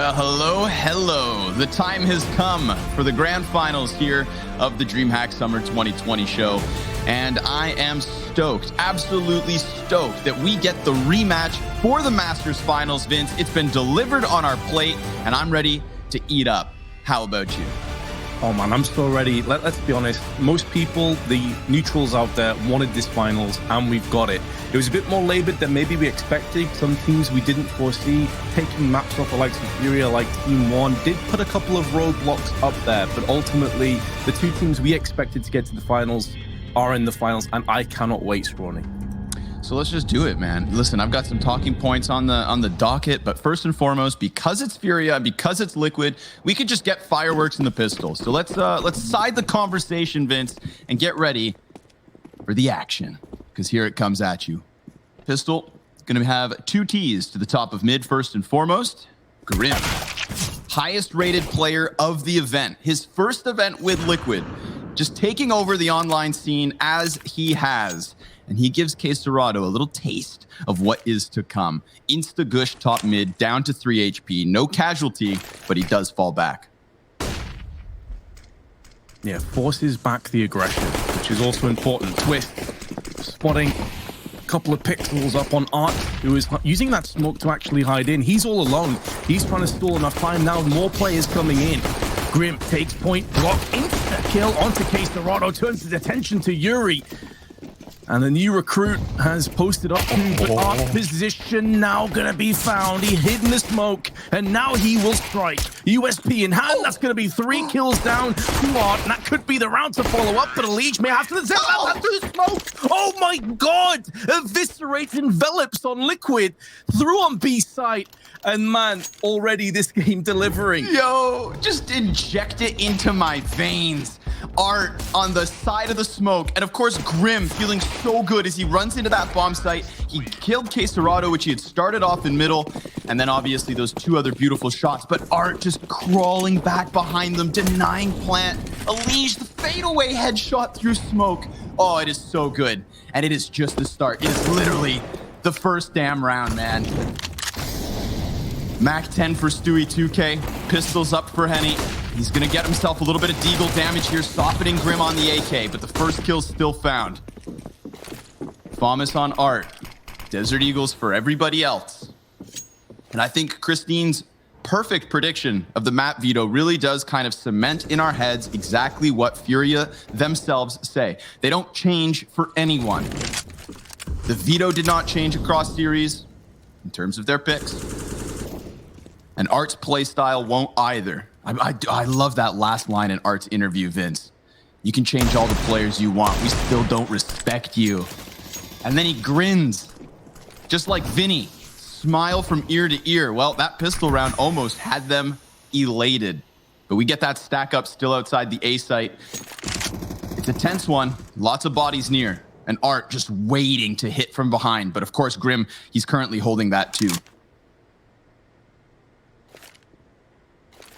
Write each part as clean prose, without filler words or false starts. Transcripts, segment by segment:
Well, hello. The time has come for the grand finals here of the DreamHack Summer 2020 show. And I am stoked, absolutely stoked that we get the rematch for the Masters Finals, Vince. It's been delivered on our plate, and I'm ready to eat up. How about you? Oh man, I'm so ready. Let's be honest. Most people, the neutrals out there, wanted this finals, and we've got it. It was a bit more labored than maybe we expected. Some teams we didn't foresee. Taking maps off the likes of FURIA, like Team 1, did put a couple of roadblocks up there, but ultimately, the two teams we expected to get to the finals are in the finals, and I cannot wait, Scrawny. So let's just do it, man. Listen, I've got some talking points on the docket, but first and foremost, because it's FURIA, because it's Liquid, we could just get fireworks in the pistol. So let's side the conversation, Vince, and get ready for the action, because here it comes at you. Pistol going to have two T's to the top of mid. First and foremost, Grim, highest rated player of the event, his first event with Liquid, just taking over the online scene as he has. And he gives Caserado a little taste of what is to come. Insta-gush top mid, down to 3 HP. No casualty, but he does fall back. Yeah, forces back the aggression, which is also important. Twist, spotting a couple of pixels up on Art, who is using that smoke to actually hide in. He's all alone. He's trying to stall enough time now. More players coming in. Grim takes point, block, insta-kill onto Caserado, turns his attention to Yuri. And the new recruit has posted up too, but Art's position now gonna be found. He hid in the smoke, and now he will strike. USP in hand, that's gonna be 3 kills down to Art, and that could be the round to follow up, but Elise may have to zip out through the smoke. Oh my god! Eviscerate envelops on Liquid, through on B site, and man, already this game delivering. Yo, just inject it into my veins. Art on the side of the smoke, and of course Grim feeling so good as he runs into that bomb site. He killed Caserado, which he had started off in middle, and then obviously those two other beautiful shots, but Art just crawling back behind them, denying plant. Elige, the fadeaway headshot through smoke. Oh, it is so good, and it is just the start. It is literally the first damn round, man. Mac 10 for Stewie 2K, pistols up for Henny. He's gonna get himself a little bit of deagle damage here, softening Grim on the AK, but the first kill's still found. Thomas on Art. Desert Eagles for everybody else. And I think Christine's perfect prediction of the map veto really does kind of cement in our heads exactly what FURIA themselves say. They don't change for anyone. The veto did not change across series in terms of their picks. And Art's playstyle won't either. I love that last line in Art's interview, Vince. You can change all the players you want. We still don't respect you. And then he grins, just like Vinny. Smile from ear to ear. Well, that pistol round almost had them elated. But we get that stack up still outside the A site. It's a tense one. Lots of bodies near. And Art just waiting to hit from behind. But of course, Grim, he's currently holding that too.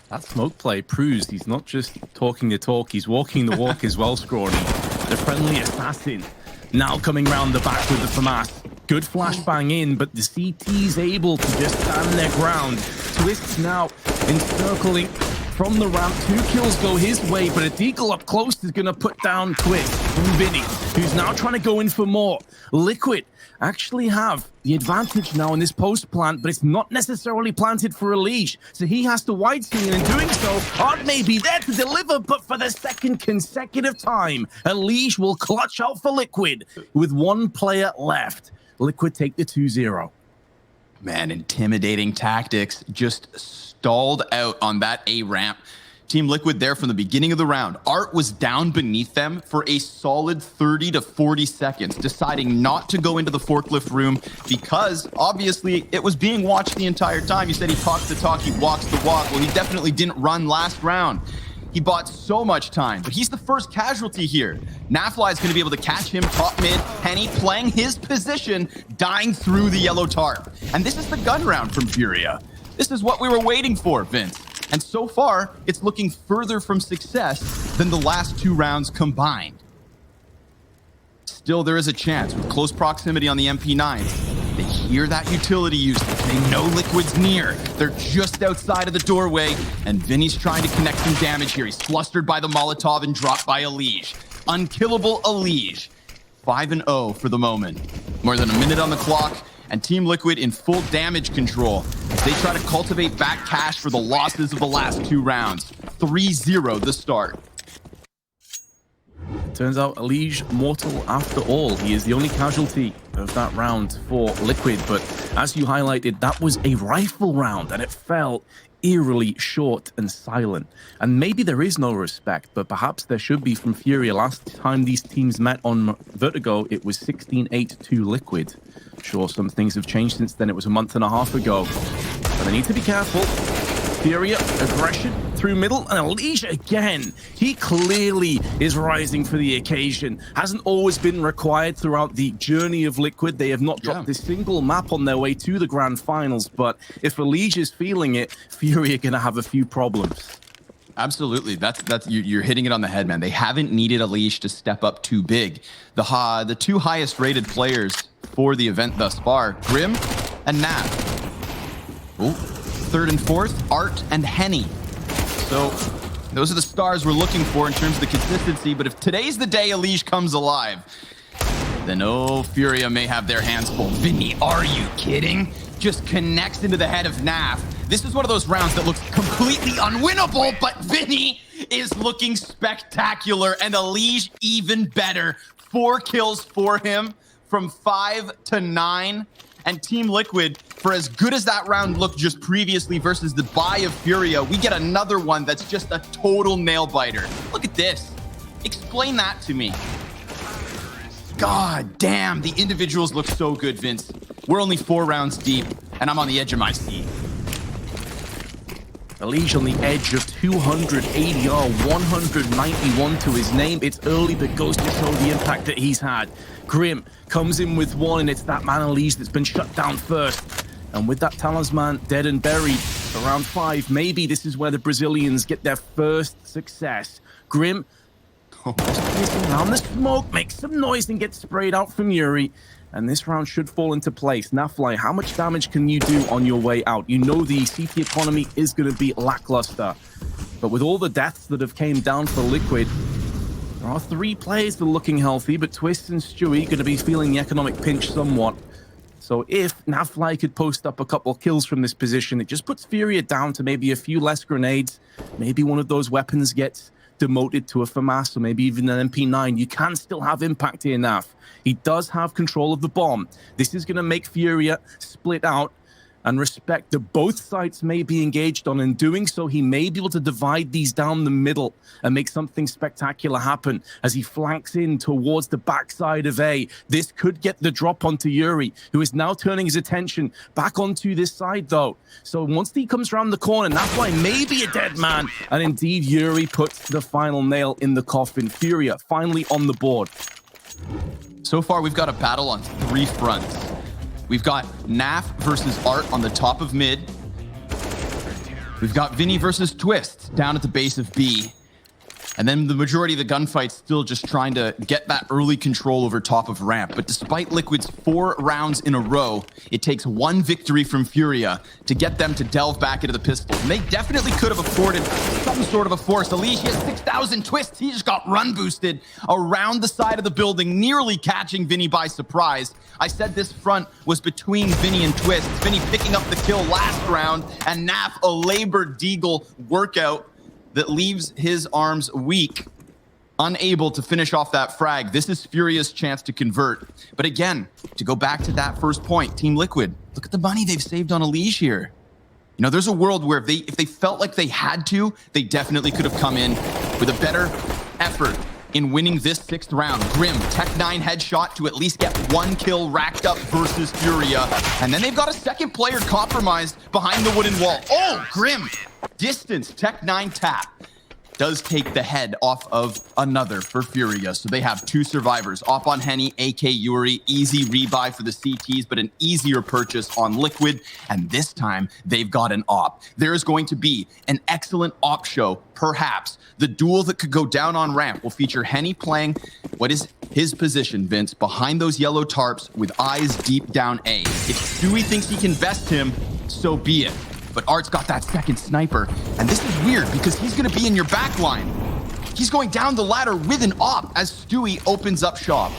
That smoke play proves he's not just talking the talk, he's walking the walk as well, Scrawny. The friendly assassin now coming round the back with the FAMAS. Good flashbang in, but the CT's able to just stand their ground. Twists now encircling from the ramp. 2 kills go his way, but a deagle up close is going to put down Twist from Vinny, who's now trying to go in for more. Liquid actually have the advantage now in this post plant, but it's not necessarily planted for Elige, so he has to wide swing, and in doing so, Art may be there to deliver, but for the second consecutive time, Elige will clutch out for Liquid with 1 player left. Liquid take the 2-0. Man, intimidating tactics just stalled out on that A ramp. Team Liquid there from the beginning of the round. Art was down beneath them for a solid 30 to 40 seconds, deciding not to go into the forklift room because obviously it was being watched the entire time. He said he talks the talk, he walks the walk. Well, he definitely didn't run last round. He bought so much time, but he's the first casualty here. Nafly is going to be able to catch him top mid. Henny playing his position, dying through the yellow tarp. And this is the gun round from FURIA. This is what we were waiting for, Vince. And so far, it's looking further from success than the last 2 rounds combined. Still, there is a chance with close proximity on the MP9s. They hear that utility use. They know Liquid's near. They're just outside of the doorway, and Vinny's trying to connect some damage here. He's flustered by the Molotov and dropped by Elige. Unkillable Elige. 5-0 for the moment. More than a minute on the clock, and Team Liquid in full damage control as they try to cultivate back cash for the losses of the last 2 rounds. 3-0 the start. Turns out Elige mortal after all. He is the only casualty of that round for Liquid, but as you highlighted, that was a rifle round and it fell eerily short and silent. And maybe there is no respect, but perhaps there should be from FURIA. Last time these teams met on Vertigo, it was 16-8 to Liquid. Sure, some things have changed since then. It was a month and a half ago, but they need to be careful. FURIA, aggression through middle, and Elige again. He clearly is rising for the occasion. Hasn't always been required throughout the journey of Liquid. They have not dropped a single map on their way to the grand finals, but if Elige is feeling it, FURIA are gonna have a few problems. Absolutely. That's you're hitting it on the head, man. They haven't needed Elige to step up too big. The 2 highest rated players for the event thus far, Grim and Nav. Ooh. 3rd and 4th, Art and Henny. So those are the stars we're looking for in terms of the consistency, but if today's the day Elige comes alive, then oh, FURIA may have their hands full. Vinny, are you kidding? Just connects into the head of Nav. This is one of those rounds that looks completely unwinnable, but Vinny is looking spectacular, and Elige even better. 4 kills for him from 5 to 9. And Team Liquid, for as good as that round looked just previously versus the buy of FURIA, we get another one that's just a total nail-biter. Look at this. Explain that to me. God damn, the individuals look so good, Vince. We're only 4 rounds deep, and I'm on the edge of my seat. Elige on the edge of 280 or 191 to his name. It's early, but goes to show the impact that he's had. Grim comes in with 1, and it's that man Elige that's been shut down first. And with that talisman dead and buried for round 5, maybe this is where the Brazilians get their first success. Grim around the smoke, makes some noise and gets sprayed out from Yuri. And this round should fall into place. Nafly, how much damage can you do on your way out? You know the CT economy is going to be lackluster. But with all the deaths that have came down for Liquid, there are 3 players that are looking healthy, but Twist and Stewie going to be feeling the economic pinch somewhat. So if Nafly could post up a couple kills from this position, it just puts FURIA down to maybe a few less grenades. Maybe one of those weapons gets demoted to a FAMAS or maybe even an MP9. You can still have impact here, Naf. He does have control of the bomb. This is going to make FURIA split out and respect that both sides may be engaged on. In doing so, he may be able to divide these down the middle and make something spectacular happen as he flanks in towards the backside of A. This could get the drop onto Yuri, who is now turning his attention back onto this side, though. So once he comes around the corner, Nafly may be a dead man. And indeed, Yuri puts the final nail in the coffin. FURIA finally on the board. So far, we've got a battle on 3 fronts. We've got Naf versus Art on the top of mid. We've got Vinny versus Twist down at the base of B. And then the majority of the gunfight's still just trying to get that early control over top of ramp. But despite Liquid's 4 rounds in a row, it takes 1 victory from FURIA to get them to delve back into the pistols. And they definitely could have afforded some sort of a force. Elige has 6,000 Twists. He just got run boosted around the side of the building, nearly catching Vinny by surprise. I said this front was between Vinny and Twist. Vinny picking up the kill last round, and Naf a labored deagle workout that leaves his arms weak, unable to finish off that frag. This is FURIA's chance to convert. But again, to go back to that first point, Team Liquid, look at the money they've saved on Elige here. You know, there's a world where if they felt like they had to, they definitely could have come in with a better effort in winning this 6th round. Grim, Tech 9 headshot to at least get 1 kill racked up versus FURIA. And then they've got a second player compromised behind the wooden wall. Oh, Grim! Distance, Tech 9 tap. does take the head off of another for Furia. So they have 2 survivors. Op on Henny, AK Yuri. Easy rebuy for the CTs, but an easier purchase on Liquid. And this time, they've got an op. There is going to be an excellent op show, perhaps. The duel that could go down on ramp will feature Henny playing what is his position, Vince, behind those yellow tarps with eyes deep down A. If Stewie thinks he can best him, so be it. But Art's got that second sniper, and this is weird because he's going to be in your back line. He's going down the ladder with an op as Stewie opens up shop.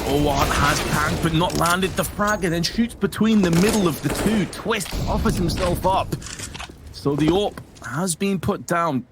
Oh, Art has tanked but not landed the frag and then shoots between the middle of the 2. Twist offers himself up. So the AWP has been put down.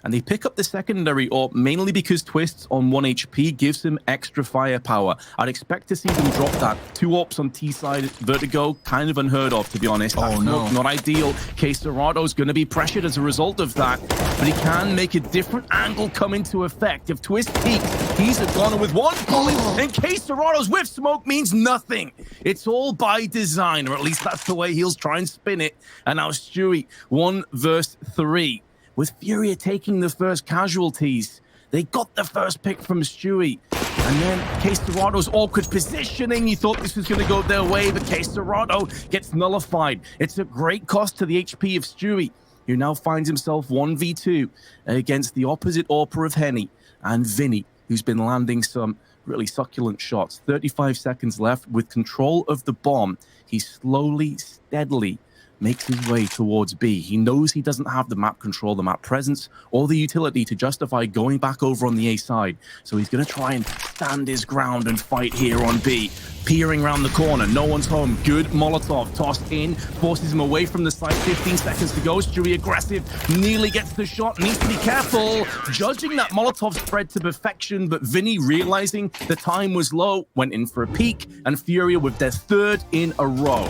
And they pick up the secondary AWP mainly because Twist's on 1 HP gives him extra firepower. I'd expect to see them drop that. 2 AWPs on T side, Vertigo, kind of unheard of, to be honest. Oh, no. Not ideal. Quesarado's going to be pressured as a result of that. But he can make a different angle come into effect. If Twist peeks, he's a goner with 1 bullet. And Quesarado's whiff smoke means nothing. It's all by design, or at least that's the way he'll try and spin it. And now Stewie, 1 versus 3. With Furia taking the first casualties. They got the first pick from Stewie. And then Quesarado's awkward positioning. You thought this was going to go their way, but Quesarado gets nullified. It's a great cost to the HP of Stewie, who now finds himself 1v2 against the opposite AWPer of Henny and Vinny, who's been landing some really succulent shots. 35 seconds left with control of the bomb. He slowly, steadily makes his way towards B. He knows he doesn't have the map control, the map presence, or the utility to justify going back over on the A side. So he's going to try and stand his ground and fight here on B. Peering around the corner, no one's home. Good Molotov tossed in, forces him away from the site. 15 seconds to go. Stewie aggressive, nearly gets the shot, needs to be careful. Judging that Molotov spread to perfection, but Vinny, realizing the time was low, went in for a peek, and Furia with their 3rd in a row.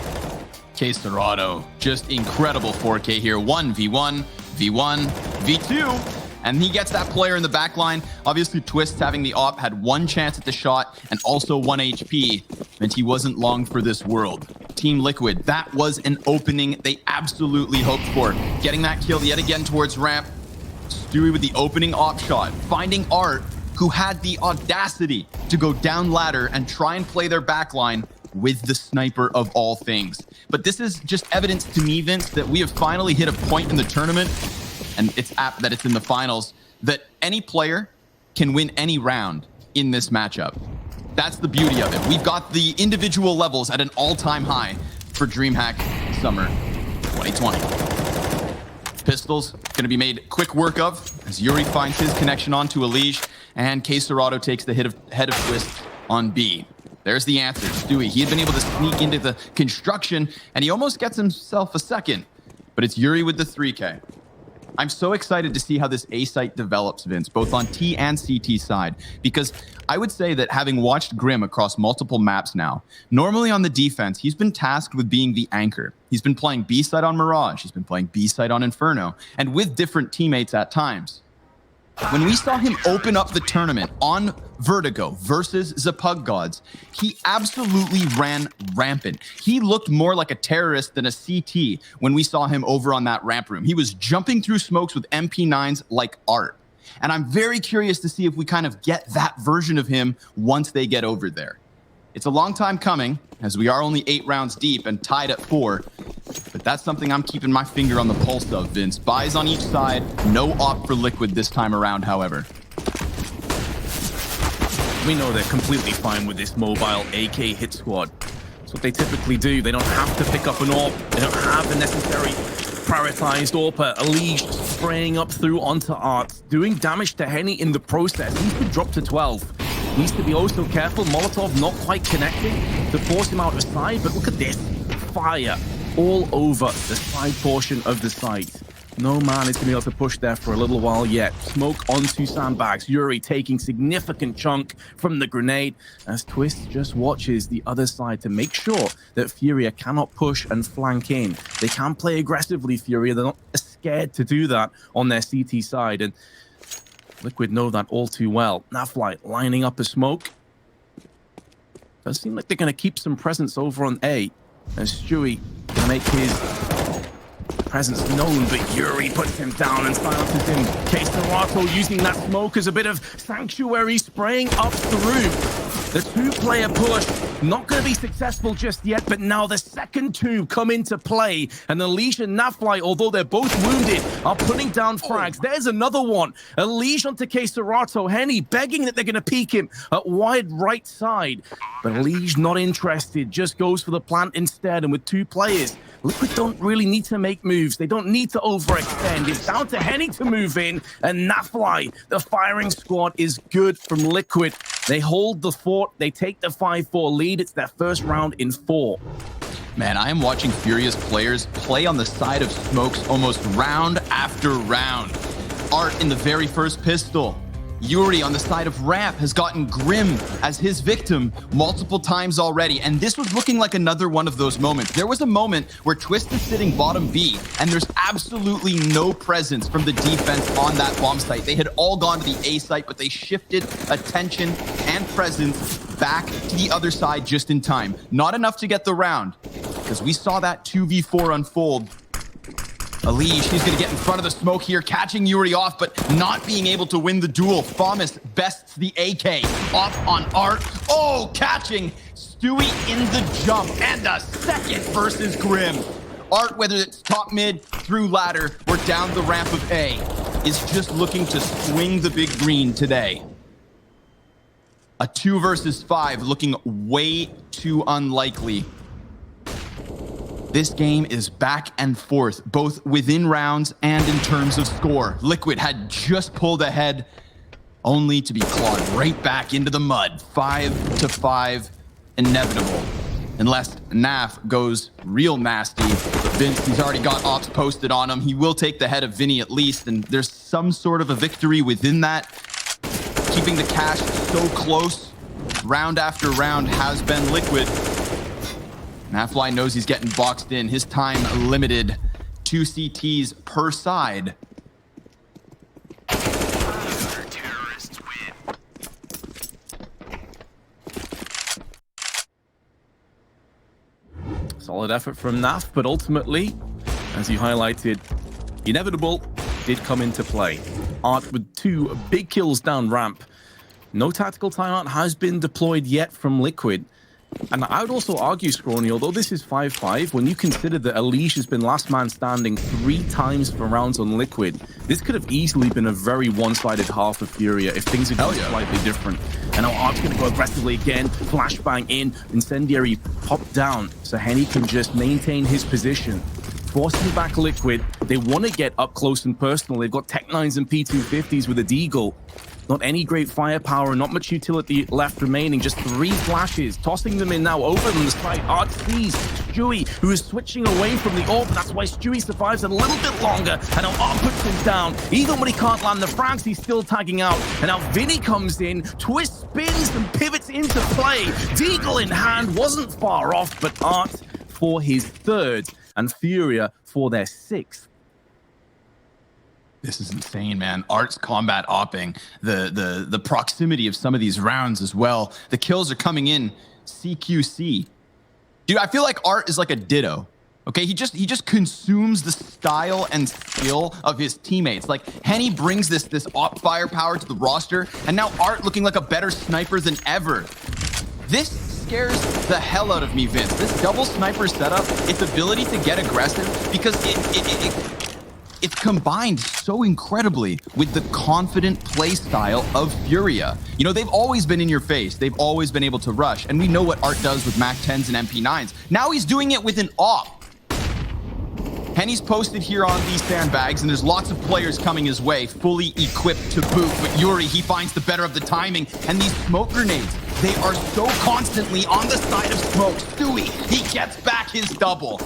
Quesarado, just incredible 4K here. 1v1, V1, V2, and he gets that player in the back line. Obviously, Twist, having the op, had 1 chance at the shot and also 1 HP, and he wasn't long for this world. Team Liquid, that was an opening they absolutely hoped for. Getting that kill yet again towards ramp. Stewie with the opening op shot, finding Art, who had the audacity to go down ladder and try and play their back line with the sniper of all things. But this is just evidence to me, Vince, that we have finally hit a point in the tournament, and it's apt that it's in the finals, that any player can win any round in this matchup. That's the beauty of it. We've got the individual levels at an all-time high for DreamHack Summer 2020. Pistols going to be made quick work of as Yuri finds his connection onto Elige, and Quesarado takes the head of Twist on B. There's the answer. Stewie, he had been able to sneak into the construction, and he almost gets himself a second. But it's Yuri with the 3K. I'm so excited to see how this A site develops, Vince, both on T and CT side, because I would say that having watched Grim across multiple maps now, normally on the defense, he's been tasked with being the anchor. He's been playing B side on Mirage, he's been playing B side on Inferno, and with different teammates at times. When we saw him open up the tournament on Vertigo versus the Pug Gods, he absolutely ran rampant. He looked more like a terrorist than a CT when we saw him over on that ramp room. He was jumping through smokes with MP9s like Art. And I'm very curious to see if we kind of get that version of him once they get over there. It's a long time coming, as we are only 8 rounds deep and tied at 4. But that's something I'm keeping my finger on the pulse of, Vince. Buys on each side, no op for Liquid this time around, however. We know they're completely fine with this mobile AK hit squad. That's what they typically do. They don't have to pick up an AWP. They don't have the necessary prioritized AWPer. Elige spraying up through onto Art, doing damage to Henny in the process. He's been dropped to 12. Needs to be also careful. Molotov not quite connecting to force him out of sight, but look at this. Fire all over the side portion of the site. No man is going to be able to push there for a little while yet. Smoke onto sandbags. Yuri taking significant chunk from the grenade as Twist just watches the other side to make sure that Furia cannot push and flank in. They can play aggressively, Furia. They're not scared to do that on their CT side, and Liquid know that all too well. Naflight lining up a smoke. Does seem like they're going to keep some presence over on A as Stewie can make his presence known, but Yuri puts him down and silences him. Serato using that smoke as a bit of sanctuary, spraying up through. The two-player push, not going to be successful just yet, but now the second two come into play. And Elige and Nafly, although they're both wounded, are putting down frags. There's another one. Elige onto Serato. Henny begging that they're going to peek him at wide right side. But Elige not interested, just goes for the plant instead. And with two players, Liquid don't really need to make moves. They don't need to overextend. It's down to Henny to move in. And Nafly, the firing squad, is good from Liquid. They hold the fort. They take the 5-4 lead. It's their first round in 4. Man, I am watching Furia's players play on the side of smokes almost round after round. Art in the very first pistol. Yuri on the side of ramp has gotten Grim as his victim multiple times already, and this was looking like another one of those moments. There was a moment where Twist is sitting bottom B, and there's absolutely no presence from the defense on that bomb site. They had all gone to the A site, but they shifted attention and presence back to the other side just in time. Not enough to get the round, because we saw that 2v4 unfold. Elige, he's going to get in front of the smoke here, catching Yuri off, but not being able to win the duel. Thomas bests the AK off on Art. Oh, catching Stewie in the jump, and a second versus Grim. Art, whether it's top mid, through ladder, or down the ramp of A, is just looking to swing the big green today. A 2 versus 5 looking way too unlikely. This game is back and forth, both within rounds and in terms of score. Liquid had just pulled ahead, only to be clawed right back into the mud. 5-5, inevitable. Unless Naf goes real nasty. Vince, he's already got ops posted on him. He will take the head of Vinny at least, and there's some sort of a victory within that. Keeping the cash so close, round after round, has been Liquid. Nafly knows he's getting boxed in. His time limited. 2 CTs per side. Solid effort from Naf, but ultimately, as you highlighted, inevitable did come into play. Art with 2 big kills down ramp. No tactical timeout has been deployed yet from Liquid. And I would also argue, Scrawny, although this is 5-5, when you consider that Elige has been last man standing 3 times for rounds on Liquid, this could have easily been a very one-sided half of Furia if things had gone slightly different. And now Art's going to go aggressively again, flashbang in, Incendiary pop down, so Henny can just maintain his position. Forcing back Liquid, they want to get up close and personal. They've got Tech 9s and P250s with a Deagle. Not any great firepower, not much utility left remaining, just 3 flashes, tossing them in now over on the side. Art sees Stewie, who is switching away from the AWP. That's why Stewie survives a little bit longer, and now Art puts him down. Even when he can't land the frags, he's still tagging out. And now Vinny comes in, Twist spins and pivots into play. Deagle in hand, wasn't far off, but Art for his 3rd, and Furia for their 6th. This is insane, man. Art's combat opping, the proximity of some of these rounds as well. The kills are coming in CQC. Dude, I feel like Art is like a Ditto. Okay, he just consumes the style and skill of his teammates. Like Henny brings this op firepower to the roster, and now Art looking like a better sniper than ever. This scares the hell out of me, Vince. This double sniper setup, its ability to get aggressive, because it's combined so incredibly with the confident play style of Furia. You know, they've always been in your face. They've always been able to rush. And we know what Art does with Mac 10s and MP9s. Now he's doing it with an AWP. Henny's posted here on these sandbags, and there's lots of players coming his way, fully equipped to boot. But Yuri, he finds the better of the timing. And these smoke grenades, they are so constantly on the side of smoke. Stewie, he gets back his double.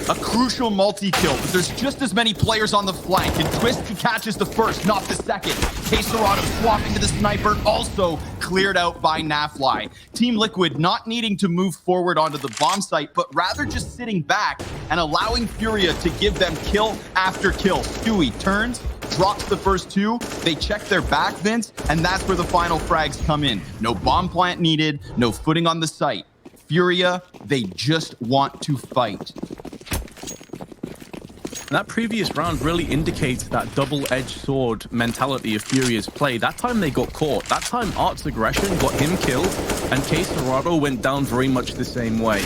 A crucial multi-kill, but there's just as many players on the flank, and Twist, he catches the first, not the second. Serato swapping to the sniper, also cleared out by Nafly. Team Liquid not needing to move forward onto the bomb site, but rather just sitting back and allowing Furia to give them kill after kill. Stewie turns, drops the first 2, they check their back, Vince, and that's where the final frags come in. No bomb plant needed, no footing on the site. Furia, they just want to fight. That previous round really indicates that double-edged sword mentality of Furia's play. That time they got caught. That time Art's aggression got him killed, and K Serrado went down very much the same way.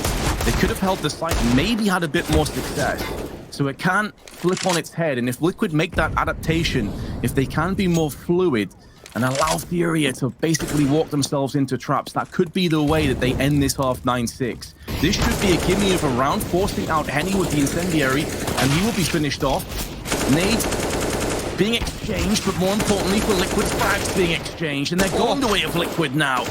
They could have held the site, maybe had a bit more success. So it can flip on its head, and if Liquid make that adaptation, if they can be more fluid and allow Furia to basically walk themselves into traps, that could be the way that they end this half 9-6. This should be a gimme of a round, forcing out Henny with the incendiary, and he will be finished off. Nades being exchanged, but more importantly for Liquid, frags being exchanged, and they're going the way of Liquid now.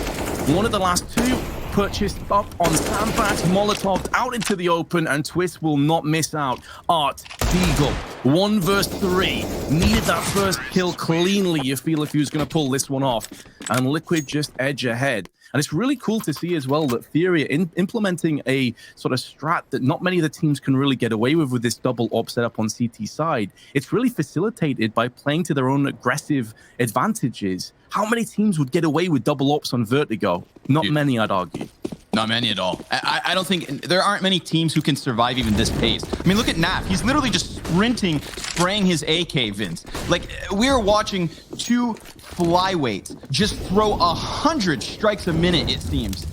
One of the last two purchased up on sandbags, Molotov out into the open, and Twist will not miss out. Art, Deagle, 1 versus 3. Needed that first kill cleanly, you feel, if he was going to pull this one off. And Liquid just edge ahead. And it's really cool to see as well that Furia implementing a sort of strat that not many of the teams can really get away with this double op setup on CT side. It's really facilitated by playing to their own aggressive advantages. How many teams would get away with double ops on Vertigo? Not many, I'd argue. Not many at all. I don't think there aren't many teams who can survive even this pace. I mean, look at Nap. He's literally just sprinting, spraying his AK, Vince. Like, we're watching two flyweights just throw 100 strikes a minute, it seems.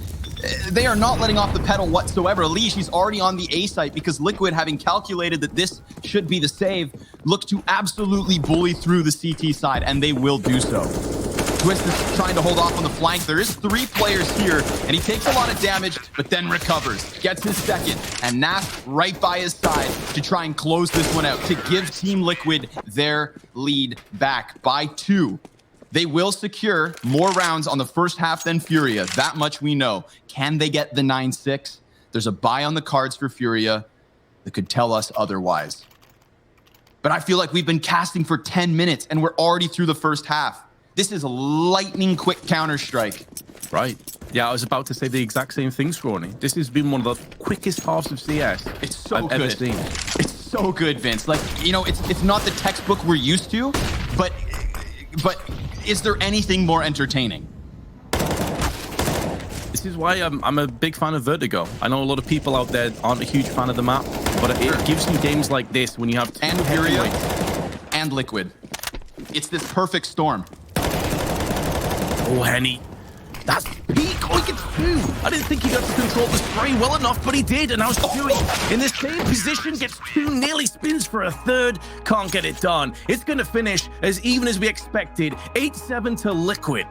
They are not letting off the pedal whatsoever. Leash, he's already on the A site because Liquid, having calculated that this should be the save, look to absolutely bully through the CT side, and they will do so. Twist is trying to hold off on the flank. There is 3 players here, and he takes a lot of damage, but then recovers. Gets his second, and Nas right by his side to try and close this one out, to give Team Liquid their lead back by 2. They will secure more rounds on the first half than Furia. That much we know. Can they get the 9-6? There's a buy on the cards for Furia that could tell us otherwise. But I feel like we've been casting for 10 minutes, and we're already through the first half. This is a lightning quick Counter-Strike. Right. Yeah, I was about to say the exact same thing, Scrawny. This has been one of the quickest halves of CS It's so I've good. ever seen. It's so good, Vince. Like, you know, it's not the textbook we're used to, but is there anything more entertaining? This is why I'm a big fan of Vertigo. I know a lot of people out there aren't a huge fan of the map, but it gives you games like this when you have two And Furia heavyweights. and Liquid. It's this perfect storm. Oh, Henny. That's peak. Oh, he gets 2. I didn't think he got to control the spray well enough, but he did. And now Fury in the same position gets 2, nearly spins for a 3rd. Can't get it done. It's going to finish as even as we expected. 8-7 to Liquid.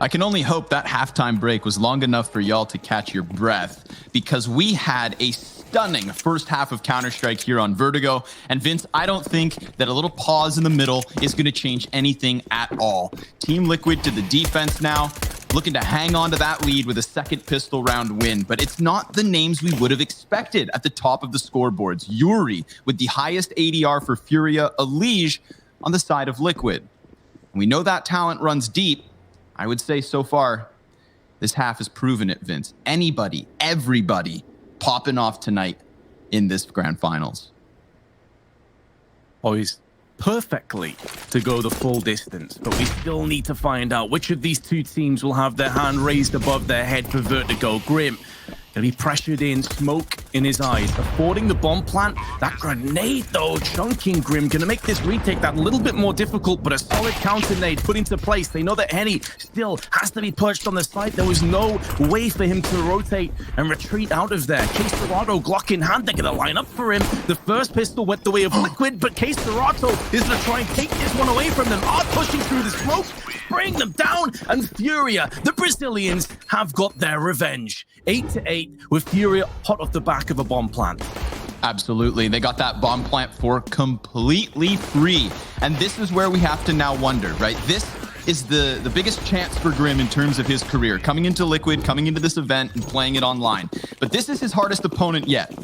I can only hope that halftime break was long enough for y'all to catch your breath, because we had a stunning first half of Counter-Strike here on Vertigo. And Vince, I don't think that a little pause in the middle is going to change anything at all. Team Liquid to the defense now, looking to hang on to that lead with a second pistol round win. But it's not the names we would have expected at the top of the scoreboards. Yuri with the highest ADR for FURIA, Elige on the side of Liquid. And we know that talent runs deep. I would say so far, this half has proven it, Vince. Anybody, everybody popping off tonight in this grand finals. Poised perfectly to go the full distance, but we still need to find out which of these two teams will have their hand raised above their head for Vertigo. Grim gonna be pressured in, smoke in his eyes, affording the bomb plant. That grenade though, chunking Grim, gonna make this retake that little bit more difficult, but a solid counter nade put into place. They know that Henny still has to be perched on the site. There was no way for him to rotate and retreat out of there. Case Dorado, Glock in hand, they're gonna line up for him. The first pistol went the way of Liquid, but Case Dorado is gonna try and take this one away from them. Are pushing through the smoke, bring them down, and FURIA, the Brazilians, have got their revenge. 8-8 with FURIA hot off the back of a bomb plant. Absolutely. They got that bomb plant for completely free. And this is where we have to now wonder, right? This is the biggest chance for Grim in terms of his career. Coming into Liquid, coming into this event and playing it online. But this is his hardest opponent yet.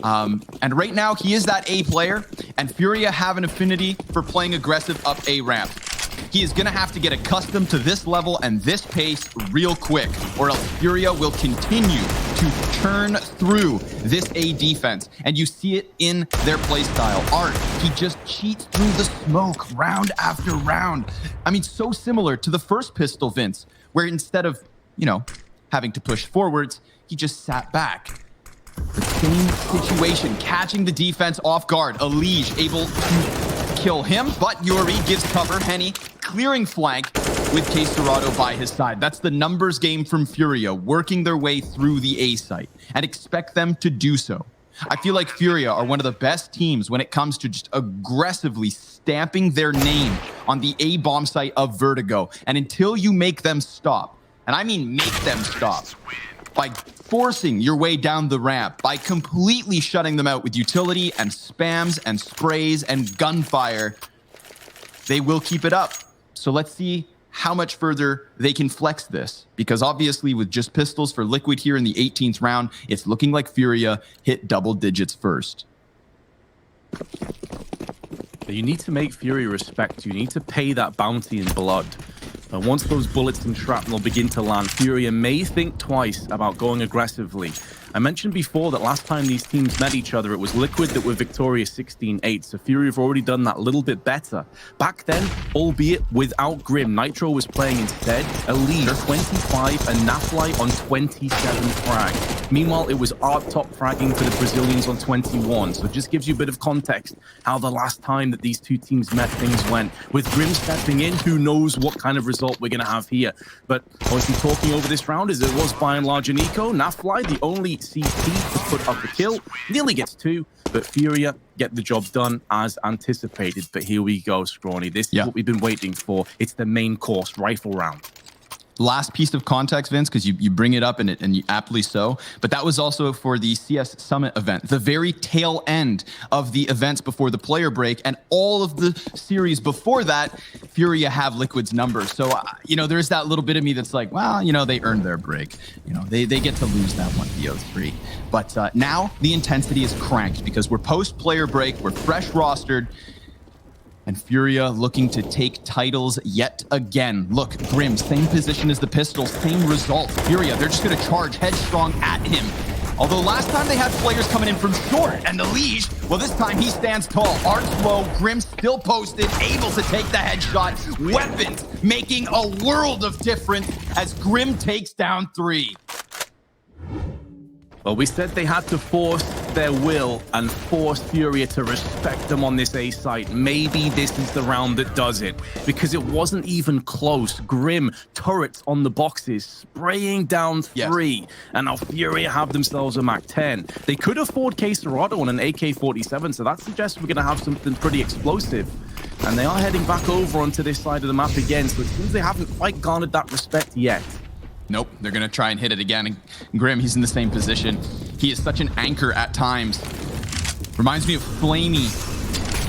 And right now, he is that A player, and FURIA have an affinity for playing aggressive up A ramp. He is going to have to get accustomed to this level and this pace real quick, or else FURIA will continue to churn through this A defense. And you see it in their playstyle. Art, he just cheats through the smoke round after round. I mean, so similar to the first pistol, Vince, where instead of, having to push forwards, he just sat back. The same situation, catching the defense off guard. Elige able to kill him, but Yuri gives cover. Henny clearing flank with Case Dorado by his side. That's the numbers game from FURIA, working their way through the A site, and expect them to do so. I feel like FURIA are one of the best teams when it comes to just aggressively stamping their name on the A bomb site of Vertigo. And until you make them stop, and I mean make them stop, by forcing your way down the ramp, by completely shutting them out with utility and spams and sprays and gunfire, they will keep it up. So let's see how much further they can flex this. Because obviously with just pistols for Liquid here in the 18th round, it's looking like FURIA hit double digits first. You need to make FURIA respect you. You need to pay that bounty in blood. And once those bullets and shrapnel begin to land, FURIA may think twice about going aggressively. I mentioned before that last time these teams met each other, it was Liquid that were victorious 16-8, so FURIA have already done that a little bit better. Back then, albeit without Grim, Nitro was playing instead, Elige 25 and Nafly on 27 frag. Meanwhile, it was Art top fragging for the Brazilians on 21, so it just gives you a bit of context how the last time that these two teams met, things went. With Grim stepping in, who knows what kind of result we're going to have here. But obviously talking over this round, as it was by and large Nico, Nafly, the only CT to put up the kill, nearly gets 2, but FURIA get the job done as anticipated. But here we go, Scrawny. This is what we've been waiting for. It's the main course rifle round. Last piece of context, Vince, because you bring it up and you aptly so, but that was also for the CS Summit event, the very tail end of the events before the player break, and all of the series before that, FURIA have Liquid's numbers. So, there's that little bit of me that's like, well, they earned their break. They get to lose that one VO3. But now the intensity is cranked because we're post-player break, we're fresh rostered, and FURIA looking to take titles yet again. Look, Grim, same position as the pistol, same result. FURIA, they're just going to charge headstrong at him. Although last time they had players coming in from short, and Elige, well, this time he stands tall. Art's low, Grim still posted, able to take the headshot. Weapons making a world of difference as Grim takes down 3. Well, we said they had to force their will and force FURIA to respect them on this A site. Maybe this is the round that does it, because it wasn't even close. Grim, turrets on the boxes, spraying down 3, and now FURIA have themselves a MAC-10. They could afford Case Dorado on an AK-47, so that suggests we're going to have something pretty explosive. And they are heading back over onto this side of the map again, so it seems they haven't quite garnered that respect yet. Nope, they're going to try and hit it again. And Grim, he's in the same position. He is such an anchor at times. Reminds me of Flamey.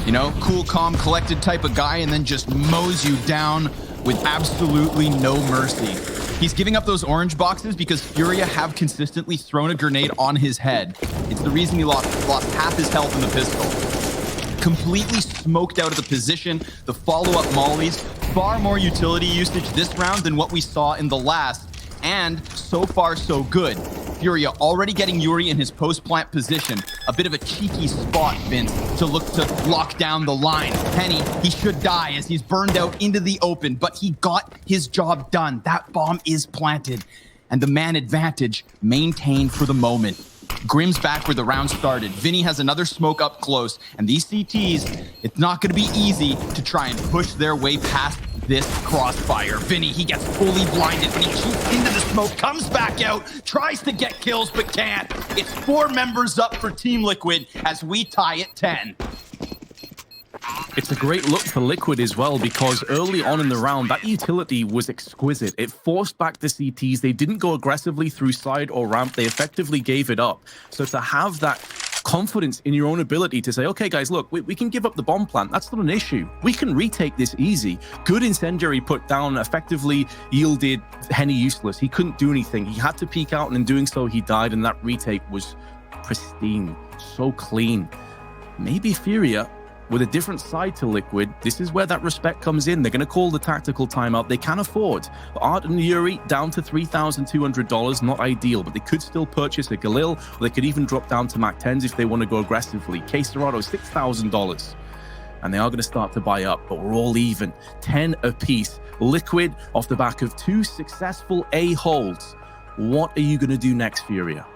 You know, cool, calm, collected type of guy, and then just mows you down with absolutely no mercy. He's giving up those orange boxes because FURIA have consistently thrown a grenade on his head. It's the reason he lost half his health in the pistol. Completely smoked out of the position. The follow-up mollies, far more utility usage this round than what we saw in the last. And so far, so good. FURIA already getting Yuri in his post-plant position. A bit of a cheeky spot, Vince, to look to lock down the line. Henny, he should die as he's burned out into the open, but he got his job done. That bomb is planted, and the man advantage maintained for the moment. Grim's back where the round started. Vinny has another smoke up close, and these CTs, it's not going to be easy to try and push their way past this crossfire. Vinny, he gets fully blinded, but he shoots into the smoke, comes back out, tries to get kills, but can't. It's 4 members up for Team Liquid as we tie at 10. It's a great look for Liquid as well, because early on in the round, that utility was exquisite. It forced back the CTs. They didn't go aggressively through side or ramp. They effectively gave it up. So to have that confidence in your own ability to say, okay, guys, look, we can give up the bomb plant. That's not an issue. We can retake this easy. Good incendiary put down effectively yielded Henny useless. He couldn't do anything. He had to peek out, and in doing so, he died, and that retake was pristine, so clean. Maybe FURIA, with a different side to Liquid, this is where that respect comes in. They're going to call the tactical timeout. They can afford. Art and Yuri down to $3,200, not ideal, but they could still purchase a Galil, or they could even drop down to Mac 10s if they want to go aggressively. K-Serrado, $6,000. And they are going to start to buy up, but we're all even. 10 apiece. Liquid off the back of 2 successful A holds. What are you going to do next, FURIA?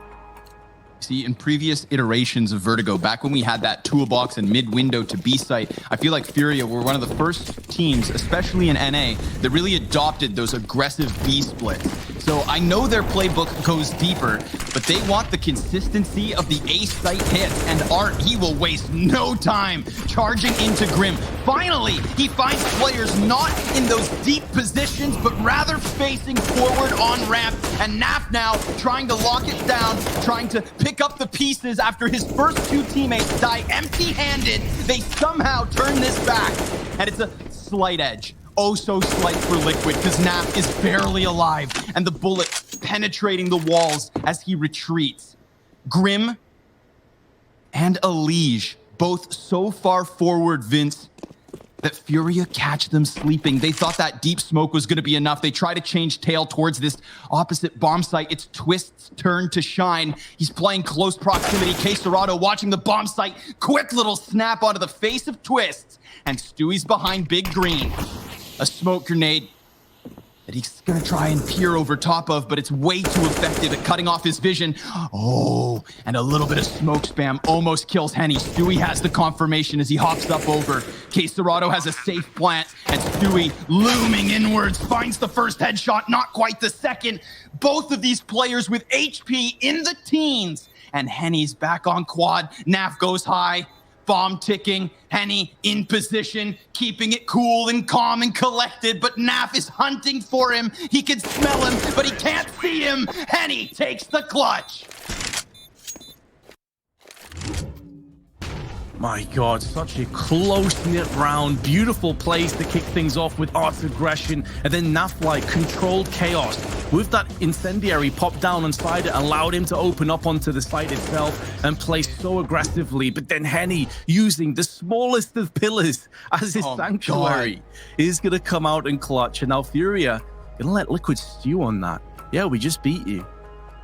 See, in previous iterations of Vertigo, back when we had that toolbox and mid-window to B site, I feel like FURIA were one of the first teams, especially in NA, that really adopted those aggressive B splits. So I know their playbook goes deeper, but they want the consistency of the A site hits, and Art, he will waste no time charging into Grim. Finally, he finds players not in those deep positions, but rather facing forward on ramp, and Naf now trying to lock it down, trying to pick up the pieces after his first 2 teammates die empty-handed. They somehow turn this back, and it's a slight edge. Oh, so slight for Liquid, because Naf is barely alive, and the bullet penetrating the walls as he retreats. Grim and Elige, both so far forward, Vince, that FURIA catch them sleeping. They thought that deep smoke was going to be enough. They try to change tail towards this opposite bomb site. It's Twist's turn to shine. He's playing close proximity. K-Serrado watching the bomb site. Quick little snap onto the face of Twist. And Stewie's behind Big Green. A smoke grenade that he's going to try and peer over top of, but it's way too effective at cutting off his vision. Oh, and a little bit of smoke spam almost kills Henny. Stewie has the confirmation as he hops up over. K-Serrado has a safe plant, and Stewie, looming inwards, finds the first headshot, not quite the second. Both of these players with HP in the teens, and Henny's back on quad. Naf goes high. Bomb ticking, Henny in position, keeping it cool and calm and collected, but Naf is hunting for him. He can smell him, but he can't see him. Henny takes the clutch. My God, such a close-knit round. Beautiful plays to kick things off with Art's aggression, and then Naflight controlled chaos with that incendiary pop down inside it, allowed him to open up onto the site itself and play so aggressively. But then Henny, using the smallest of pillars as his sanctuary, is going to come out and clutch. And now FURIA going to let Liquid stew on that. Yeah, we just beat you.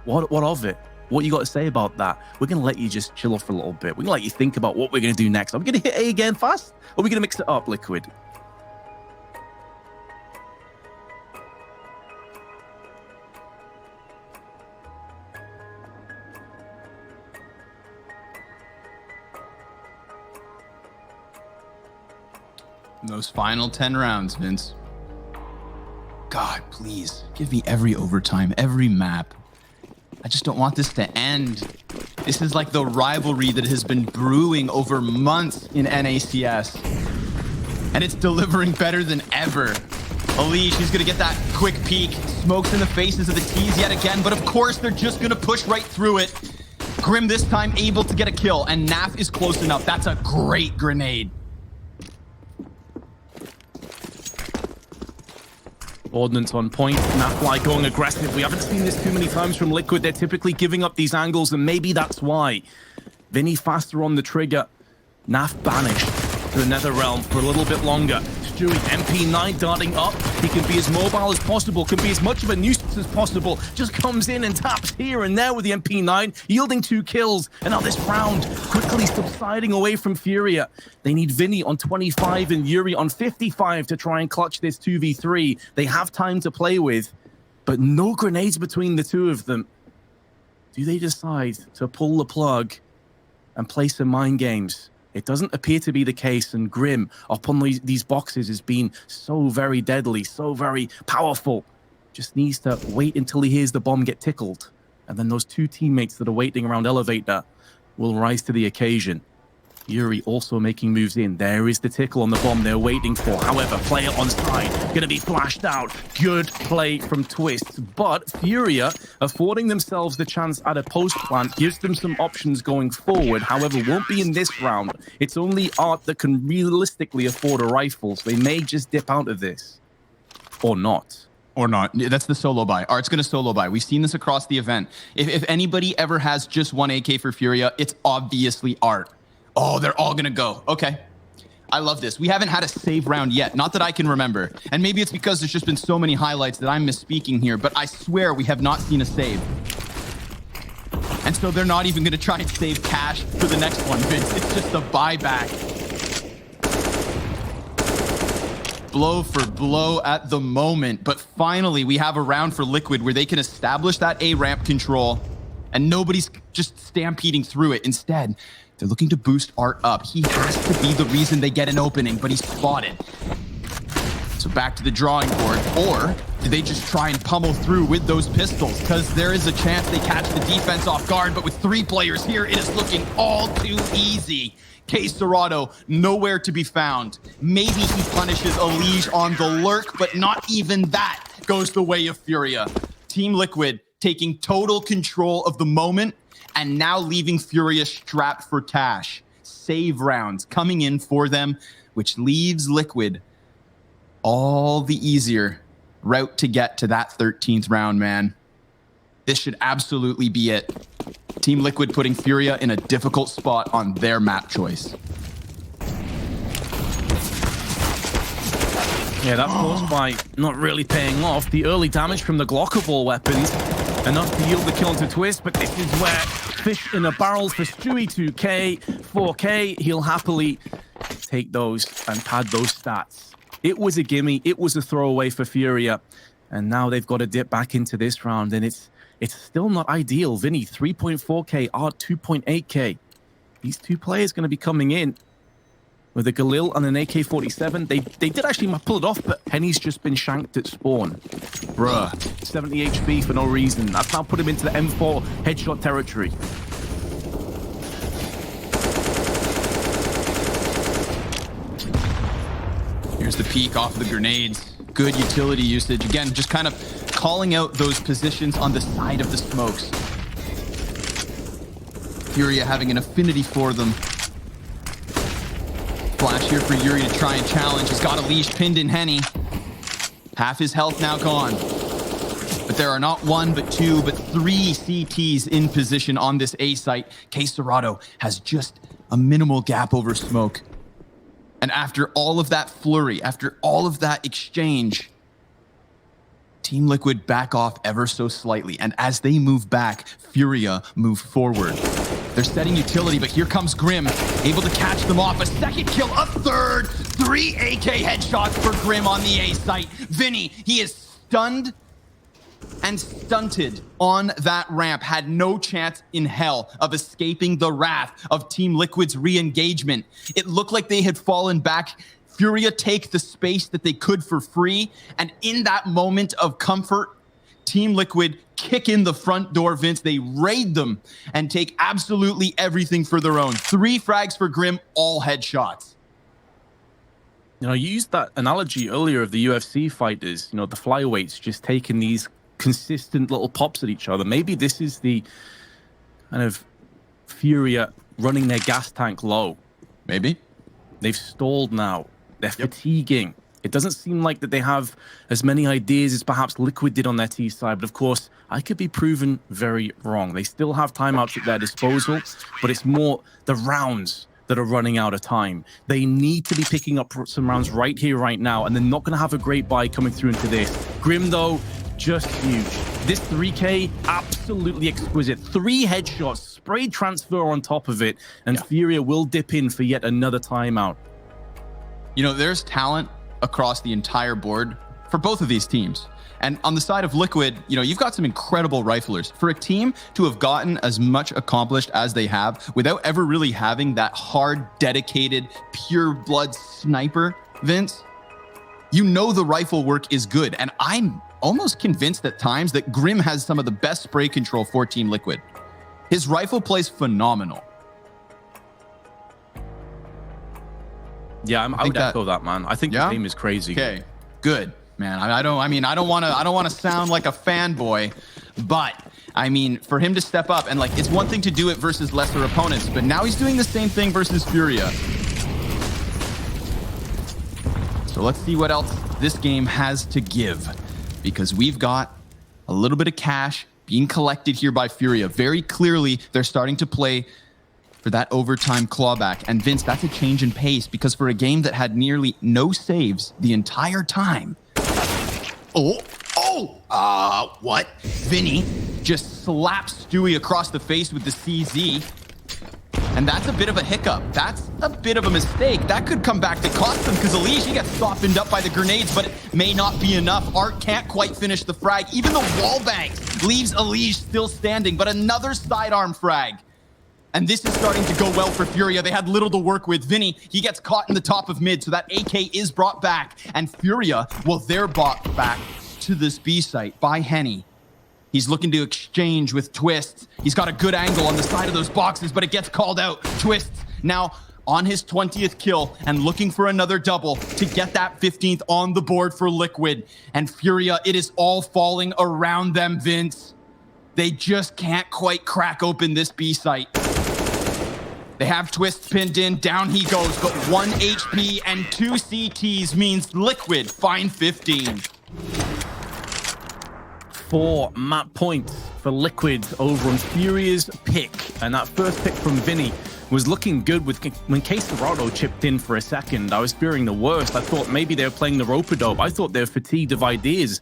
What of it? What you got to say about that? We're going to let you just chill off for a little bit. We're going to let you think about what we're going to do next. Are we going to hit A again fast? Or are we going to mix it up, Liquid? Those final 10 rounds, Vince. God, please, give me every overtime, every map. I just don't want this to end. This is like the rivalry that has been brewing over months in NACS. And it's delivering better than ever. Alish, he's going to get that quick peek. Smokes in the faces of the T's yet again, but of course they're just going to push right through it. Grim this time able to get a kill, and Naf is close enough. That's a great grenade. Ordnance on point. Nafly going aggressive. We haven't seen this too many times from Liquid. They're typically giving up these angles, and maybe that's why. Vinny faster on the trigger. Naf banished to the Nether Realm for a little bit longer. Stewie, MP9 darting up. He can be as mobile as possible, can be as much of a nuisance as possible. Just comes in and taps here and there with the MP9, yielding 2 kills. And now this round quickly subsiding away from Furia. They need Vinny on 25 and Yuri on 55 to try and clutch this 2v3. They have time to play with, but no grenades between the two of them. Do they decide to pull the plug and play some mind games? It doesn't appear to be the case, and Grim up on these boxes has been so very deadly, so very powerful. Just needs to wait until he hears the bomb get tickled, and then those 2 teammates that are waiting around elevator will rise to the occasion. Yuri also making moves in. There is the tickle on the bomb they're waiting for. However, player on side, gonna be flashed out. Good play from Twist, but Furia affording themselves the chance at a post plant gives them some options going forward. However, won't be in this round. It's only Art that can realistically afford a rifle, so they may just dip out of this. Or not. Or not. That's the solo buy. Art's going to solo buy. We've seen this across the event. If anybody ever has just one AK for Furia, it's obviously Art. Oh, they're all going to go. Okay. I love this. We haven't had a save round yet. Not that I can remember. And maybe it's because there's just been so many highlights that I'm misspeaking here, but I swear we have not seen a save. And so they're not even going to try and save cash for the next one, Vince. It's just a buyback. Blow for blow at the moment. But finally, we have a round for Liquid where they can establish that A ramp control and nobody's just stampeding through it. Instead, they're looking to boost Art up. He has to be the reason they get an opening, but he's spotted. So back to the drawing board. Or do they just try and pummel through with those pistols? Because there is a chance they catch the defense off guard, but with 3 players here, it is looking all too easy. K Serrato, nowhere to be found. Maybe he punishes Alish on the lurk, but not even that goes the way of Furia. Team Liquid taking total control of the moment and now leaving Furia strapped for cash. Save rounds coming in for them, which leaves Liquid all the easier route to get to that 13th round, man. This should absolutely be it. Team Liquid putting Furia in a difficult spot on their map choice. Yeah, that force buy not really paying off. The early damage from the Glockable weapons, enough to yield the kill to Twist, but this is where fish in a barrel for Stewie. 2K, 4K, he'll happily take those and pad those stats. It was a gimme, it was a throwaway for Furia, and now they've got to dip back into this round, and it's still not ideal. Vinny, 3.4K, Art, 2.8K. These 2 players going to be coming in with a Galil and an AK-47. They did actually pull it off, but Henny's just been shanked at spawn. Bruh. 70 HP for no reason. That's now put him into the M4 headshot territory. Here's the peek off the grenades. Good utility usage. Again, just kind of calling out those positions on the side of the smokes. Furia having an affinity for them. Flash here for Yuri to try and challenge. He's got a leash pinned in Henny. Half his health now gone. But there are not 1, but 2, but 3 CTs in position on this A site. K Serrato has just a minimal gap over smoke. And after all of that flurry, after all of that exchange, Team Liquid back off ever so slightly. And as they move back, Furia move forward. They're setting utility, but here comes Grim, able to catch them off. A second kill, a third. 3 AK headshots for Grim on the A site. Vinny, he is stunned and stunted on that ramp. Had no chance in hell of escaping the wrath of Team Liquid's re-engagement. It looked like they had fallen back. Furia take the space that they could for free. And in that moment of comfort, Team Liquid kick in the front door, Vince. They raid them and take absolutely everything for their own. 3 frags for Grim, all headshots. You know, you used that analogy earlier of the UFC fighters, you know, the flyweights just taking these consistent little pops at each other. Maybe this is the kind of FURIA running their gas tank low. Maybe. They've stalled now. They're fatiguing. It doesn't seem like that they have as many ideas as perhaps Liquid did on their T side. But of course, I could be proven very wrong. They still have timeouts at their disposal, but it's more the rounds that are running out of time. They need to be picking up some rounds right here, right now, and they're not going to have a great buy coming through into this. Grim, though, just huge. This 3K, absolutely exquisite. 3 headshots, spray transfer on top of it, and FURIA will dip in for yet another timeout. You know, there's talent across the entire board for both of these teams. And on the side of Liquid, you know, you've got some incredible riflers. For a team to have gotten as much accomplished as they have without ever really having that hard, dedicated, pure blood sniper, Vince, you know the rifle work is good. And I'm almost convinced at times that Grim has some of the best spray control for Team Liquid. His rifle plays phenomenal. Yeah, I would echo that, man. I think the game is crazy. Okay, good, man. I don't want to sound like a fanboy, but I mean, for him to step up and like, it's one thing to do it versus lesser opponents, but now he's doing the same thing versus FURIA. So let's see what else this game has to give, because we've got a little bit of cash being collected here by FURIA. Very clearly, they're starting to play for that overtime clawback. And Vince, that's a change in pace, because for a game that had nearly no saves the entire time. What? Vinny just slaps Stewie across the face with the CZ. And that's a bit of a hiccup. That's a bit of a mistake. That could come back to cost them, because Elige, he gets softened up by the grenades, but it may not be enough. Art can't quite finish the frag. Even the wallbang leaves Elige still standing, but another sidearm frag. And this is starting to go well for FURIA. They had little to work with. Vinny, he gets caught in the top of mid, so that AK is brought back. And FURIA, well, they're brought back to this B site by Henny. He's looking to exchange with Twists. He's got a good angle on the side of those boxes, but it gets called out. Twists now on his 20th kill and looking for another double to get that 15th on the board for Liquid. And FURIA, it is all falling around them, Vince. They just can't quite crack open this B site. They have Twists pinned in, down he goes, but 1 HP and 2 CTs means Liquid find 15. 4 map points for Liquid over on FURIA's pick. And that first pick from Vinny was looking good when Caserado chipped in for a second. I was fearing the worst. I thought maybe they were playing the rope-a-dope. I thought they were fatigued of ideas.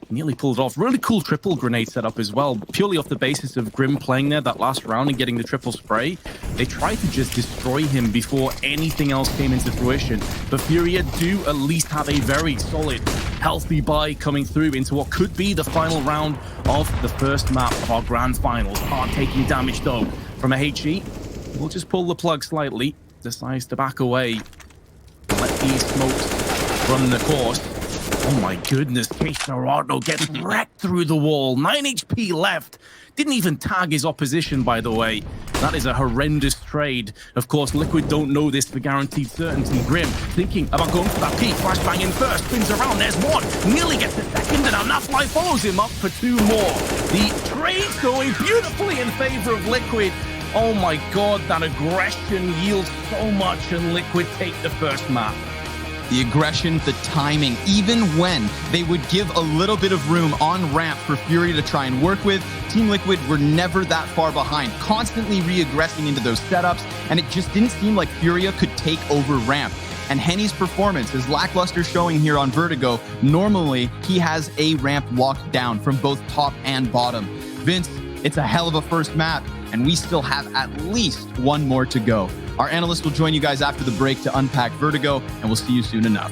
Nearly pulled it off. Really cool triple grenade setup as well, purely off the basis of Grim playing there that last round and getting the triple spray. They tried to just destroy him before anything else came into fruition. But FURIA do at least have a very solid, healthy buy coming through into what could be the final round of the first map of our grand finals. Hard taking damage though from a HE. We'll just pull the plug slightly. Decides to back away. Let these smokes run the course. Oh my goodness, Caserado gets wrecked through the wall. 9 HP left. Didn't even tag his opposition, by the way. That is a horrendous trade. Of course, Liquid don't know this for guaranteed certainty. Grim thinking about going for that peak. Flashbang in first, spins around, there's one. Nearly gets the second, and Nafly follows him up for 2 more. The trade going beautifully in favor of Liquid. Oh my god, that aggression yields so much, and Liquid take the first map. The aggression, the timing, even when they would give a little bit of room on ramp for FURIA to try and work with, Team Liquid were never that far behind, constantly re-aggressing into those setups, and it just didn't seem like FURIA could take over ramp. And Henny's performance is lackluster showing here on Vertigo. Normally, he has a ramp locked down from both top and bottom. Vince, it's a hell of a first map, and we still have at least 1 more to go. Our analyst will join you guys after the break to unpack Vertigo, and we'll see you soon enough.